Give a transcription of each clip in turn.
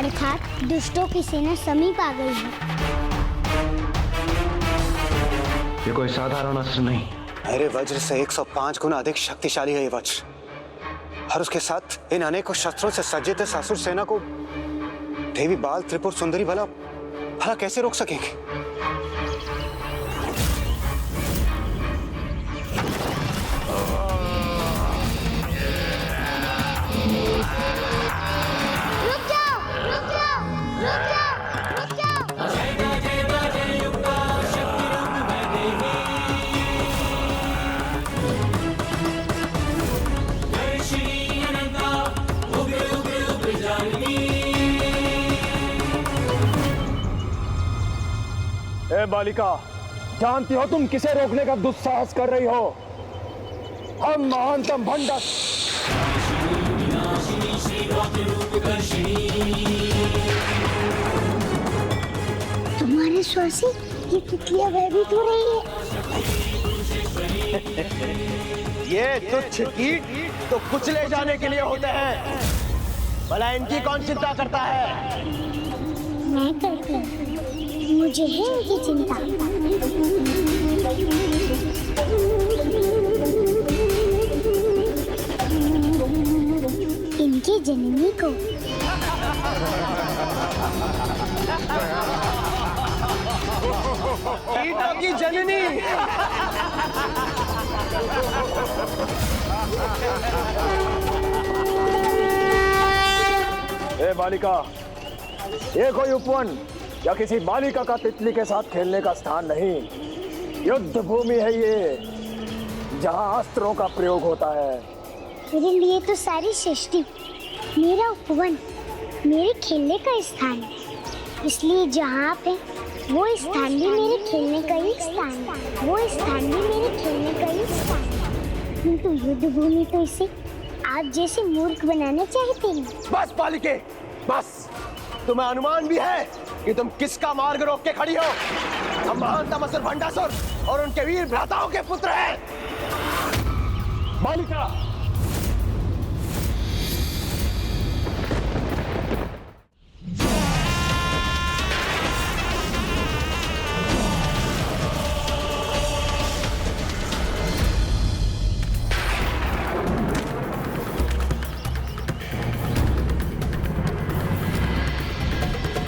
अर्थात दुष्टों की सेना समीप आ गई है। ये कोई साधारण अस्त्र नहीं। मेरे वज्र से 105 गुना अधिक शक्तिशाली है ये वज्र, और उसके साथ इन अनेकों शस्त्रों से सज्जित इस असुर सेना को देवी बाल त्रिपुर सुंदरी भला भला कैसे रोक सकेंगे? रुक जाओ, रुक जाओ, रुक जाओ, रुक जाओ। ए बालिका, जानती हो तुम किसे रोकने का दुस्साहस कर रही हो? हम महानतम भंडास। तुम्हारे श्वास से ये तितलियां भयभीत हो रही है। ये तुच्छ कीट तो कुचले जाने के लिए होते हैं, भला इनकी कौन चिंता करता है? मैं करती हूँ, मुझे है इनकी चिंता। इनकी जननी को। कीटों की जननी। ए बालिका, ये कोई उपवन या किसी बालिका का तितली के साथ खेलने का स्थान नहीं। युद्ध भूमि है ये, जहाँ अस्त्रों का प्रयोग होता है। मेरे लिए तो सारी सृष्टि मेरा उपवन, मेरे खेलने का स्थान है। इसलिए जहाँ आप हैं, वो स्थान भी मेरे खेलने का ही स्थान है। वो स्थान भी मेरे खेलने का ही स्थान है। किंतु युद्ध भूमि तो इसे आप जैसे मूर्ख बनाना चाहते हैं। बस बालिके, बस। तुम्हें अनुमान भी है कि तुम किसका मार्ग रोक के खड़ी हो? हम महानतम असुर भंडासुर और उनके वीर भ्राताओं के पुत्र हैं। बालिका,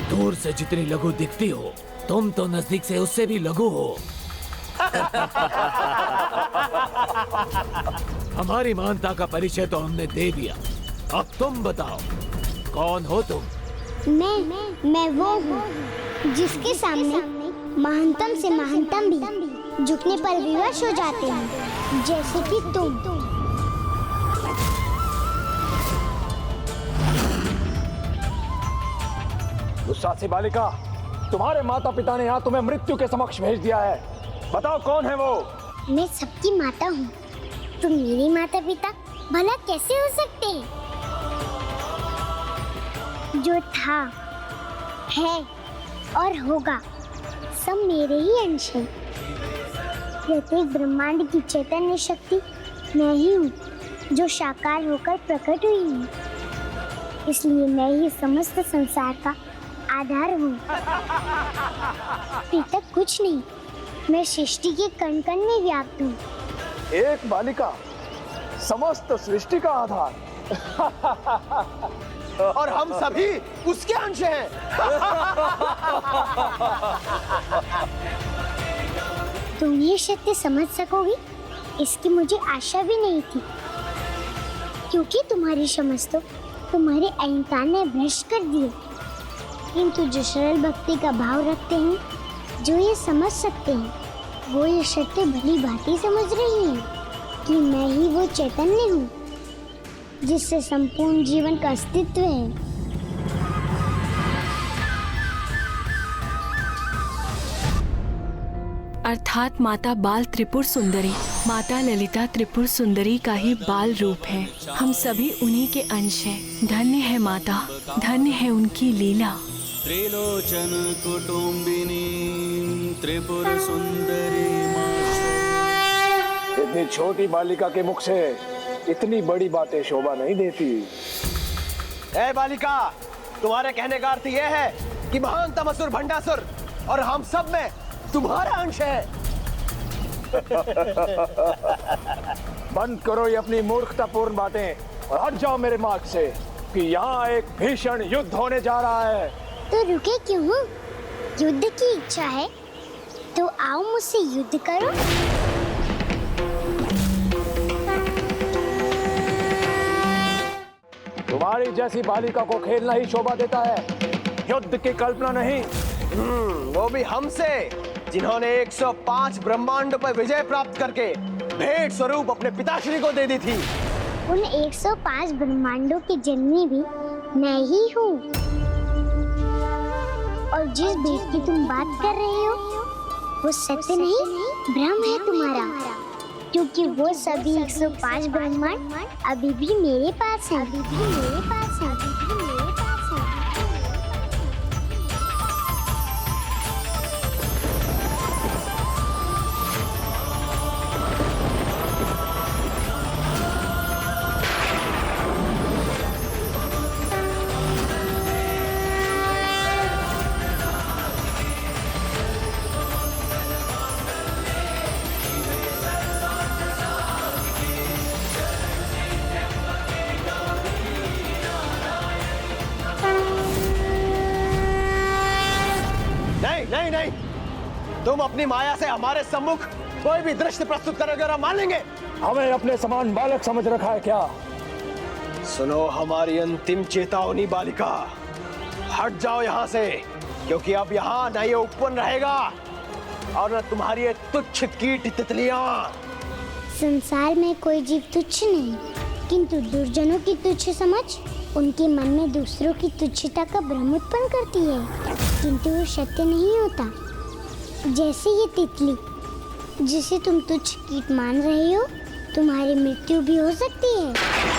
दूर से जितनी लघु दिखती हो, तुम तो नजदीक से उससे भी लघु हो। हमारी महानता का परिचय तो हमने दे दिया, अब तुम बताओ, कौन हो तुम? मैं वो हूँ जिसके सामने महानतम से महानतम भी झुकने पर विवश हो जाते हैं, जैसे कि तुम। दुस्साहसी बालिका, तुम्हारे माता पिता ने यहाँ तुम्हें मृत्यु के समक्ष भेज दिया है। बताओ कौन है वो? मैं सबकी माता हूँ, तो मेरे माता पिता भला कैसे हो सकते हैं? जो था, है और होगा, सब मेरे ही अंश हैं। प्रत्येक ब्रह्मांड की चैतन्य शक्ति मैं ही हूँ, जो साकार होकर प्रकट हुई हूँ। इसलिए मैं ही समस्त संसार का आधार हूँ। पृथक कुछ नहीं, मैं सृष्टि के कण कण में व्याप्त हूँ। एक बालिका समस्त सृष्टि का आधार। और हम सभी उसके अंश हैं। तुम ये सत्य समझ सकोगी, इसकी मुझे आशा भी नहीं थी, क्योंकि तुम्हारी समझ तो तुम्हारे अहंकार ने भ्रष्ट कर दिए। किंतु जो सरल भक्ति का भाव रखते हैं, जो ये समझ सकते हैं, वो ये सत्य भली भांति समझ रही हैं कि मैं ही वो चैतन्य हूँ जिससे संपूर्ण जीवन का अस्तित्व है। अर्थात माता बाल त्रिपुर सुंदरी, माता ललिता त्रिपुर सुंदरी का ही बाल रूप है। हम सभी उन्हीं के अंश हैं। धन्य है माता, धन्य है उनकी लीला। त्रिलोचन कुटुंबिनी त्रिपुर सुंदरी। इतनी छोटी बालिका के मुख से इतनी बड़ी बातें शोभा नहीं देती। ए बालिका, तुम्हारे कहने का अर्थ यह है कि महानतम असुर भंडासुर और हम सब में तुम्हारा अंश है। बंद करो ये अपनी मूर्खतापूर्ण बातें और हट जाओ मेरे मार्ग से कि यहाँ एक भीषण युद्ध होने जा रहा है। तो रुके क्यों हो? युद्ध की इच्छा है तो आओ मुझसे युद्ध करो। तुम्हारी जैसी बालिका को खेलना ही शोभा देता है, युद्ध की कल्पना नहीं। वो भी हमसे, जिन्होंने 105 ब्रह्मांडों पर विजय प्राप्त करके भेंट स्वरूप अपने पिताश्री को दे दी थी। उन 105 ब्रह्मांडों की जननी भी मैं ही हूँ। और जिस भेंट की तुम बात कर रहे हो वो सत्य नहीं, भ्रम है तुम्हारा, क्योंकि वो सभी 105 ब्रह्मांड अभी भी मेरे पास हैं। अभी भी मेरे पास हैं। अभी भी मेरे पास हैं। नहीं नहीं, तुम अपनी माया से हमारे सम्मुख कोई भी दृश्य प्रस्तुत करोगे और हम मान लेंगे। हमें अपने समान बालक समझ रखा है क्या? सुनो हमारी अंतिम चेतावनी बालिका, हट जाओ यहाँ से, क्योंकि अब यहाँ न ये उपवन रहेगा और न तुम्हारी ये तुच्छ कीट तितलियां। संसार में कोई जीव तुच्छ नहीं, किंतु दुर्जनों की तुच्छ समझ उनके मन में दूसरों की तुच्छता का भ्रम उत्पन्न करती है, किंतु वो सत्य नहीं होता। जैसे ये तितली जिसे तुम तुच्छ कीट मान रहे हो, तुम्हारी मृत्यु भी हो सकती है।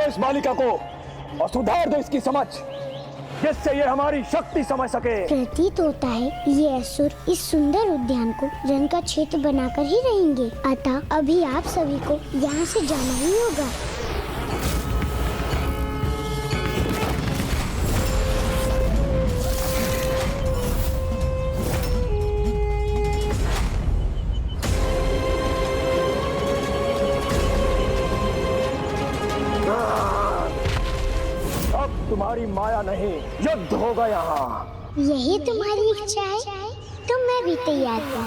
इस बालिका को और सुधार दो इसकी समझ, जिससे ये हमारी शक्ति समझ सके। प्रतीत होता है ये असुर इस सुंदर उद्यान को रन का क्षेत्र बनाकर ही रहेंगे, अतः अभी आप सभी को यहाँ से जाना ही होगा। तुम्हारी माया नहीं, युद्ध होगा यहाँ। यही तुम्हारी इच्छा है तो मैं भी तैयार हूँ।